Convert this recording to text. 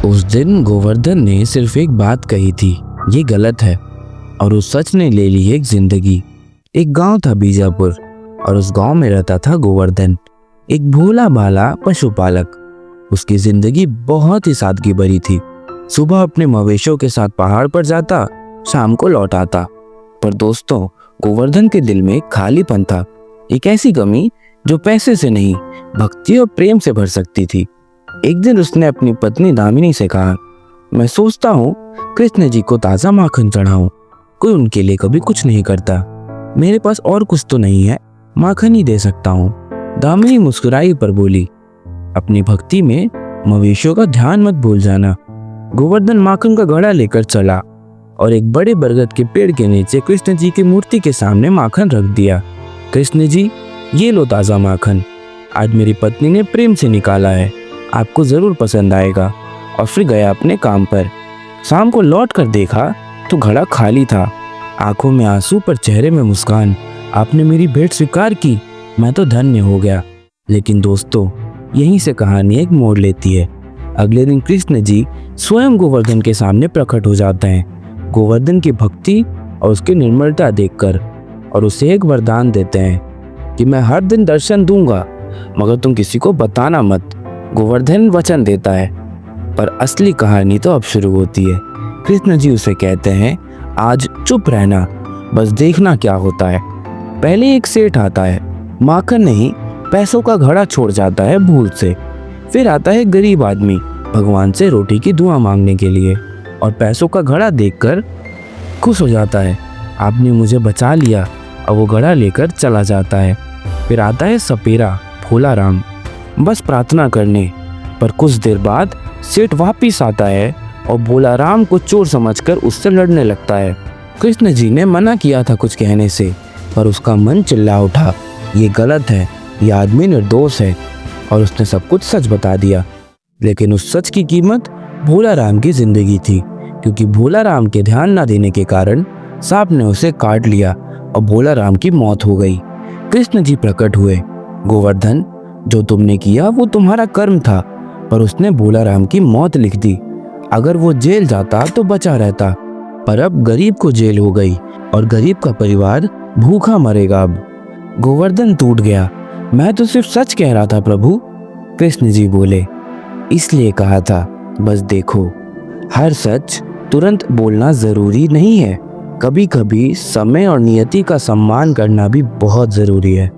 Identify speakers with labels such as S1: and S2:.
S1: उस दिन गोवर्धन ने सिर्फ एक बात कही थी, ये गलत है, और उस सच ने ले ली एक जिंदगी। एक गांव था बीजापुर, और उस गांव में रहता था गोवर्धन, एक भोला भाला पशुपालक। उसकी जिंदगी बहुत ही सादगी भरी थी। सुबह अपने मवेशियों के साथ पहाड़ पर जाता, शाम को लौट आता। पर दोस्तों, गोवर्धन के दिल में खालीपन था, एक ऐसी कमी जो पैसे से नहीं, भक्ति और प्रेम से भर सकती थी। एक दिन उसने अपनी पत्नी दामिनी से कहा, मैं सोचता हूँ कृष्ण जी को ताज़ा माखन चढ़ाऊं, कोई उनके लिए कभी कुछ नहीं करता। मेरे पास और कुछ तो नहीं है, माखन ही दे सकता हूँ। दामिनी मुस्कुराई पर बोली, अपनी भक्ति में मवेशियों का ध्यान मत भूल जाना। गोवर्धन माखन का घड़ा लेकर चला और एक बड़े बरगद के पेड़ के नीचे कृष्ण जी की मूर्ति के सामने माखन रख दिया। कृष्ण जी, ये लो ताज़ा माखन, आज मेरी पत्नी ने प्रेम से निकाला है, आपको जरूर पसंद आएगा। और फिर गया अपने काम पर। शाम को लौट कर देखा तो घड़ा खाली था, आंखों में आंसू पर चेहरे में मुस्कान। आपने मेरी भेंट स्वीकार की, मैं तो धन्य हो गया। लेकिन दोस्तों, यहीं से कहानी एक मोड़ लेती है। अगले दिन कृष्ण जी स्वयं गोवर्धन के सामने प्रकट हो जाते हैं, गोवर्धन की भक्ति और उसकी निर्मलता देखकर, और उसे एक वरदान देते हैं कि मैं हर दिन दर्शन दूंगा, मगर तुम किसी को बताना मत। गोवर्धन वचन देता है, पर असली कहानी तो अब शुरू होती है। कृष्ण जी उसे कहते हैं, आज चुप रहना, बस देखना क्या होता है। पहले एक सेठ आता है, माखन नहीं पैसों का घड़ा छोड़ जाता है भूल से। फिर आता है गरीब आदमी, भगवान से रोटी की दुआ मांगने के लिए, और पैसों का घड़ा देखकर खुश हो जाता है, आपने मुझे बचा लिया, और वो घड़ा लेकर चला जाता है। फिर आता है सपेरा भोला राम, बस प्रार्थना करने। पर कुछ देर बाद सेठ वापिस आता है और भोला राम को चोर समझकर उससे लड़ने लगता है। कृष्ण जी ने मना किया था कुछ कहने से, पर उसका मन चिल्ला उठा, ये गलत है, ये आदमी निर्दोष है, और उसने सब कुछ सच बता दिया। लेकिन उस सच की कीमत भोला राम की जिंदगी थी, क्योंकि भोला राम के ध्यान न देने के कारण सांप ने उसे काट लिया और भोला राम की मौत हो गई। कृष्ण जी प्रकट हुए, गोवर्धन, जो तुमने किया वो तुम्हारा कर्म था, पर उसने भोला राम की मौत लिख दी। अगर वो जेल जाता तो बचा रहता, पर अब गरीब को जेल हो गई और गरीब का परिवार भूखा मरेगा। अब गोवर्धन टूट गया, मैं तो सिर्फ सच कह रहा था प्रभु। कृष्ण जी बोले, इसलिए कहा था, बस देखो, हर सच तुरंत बोलना जरूरी नहीं है, कभी कभी समय और नियति का सम्मान करना भी बहुत जरूरी है।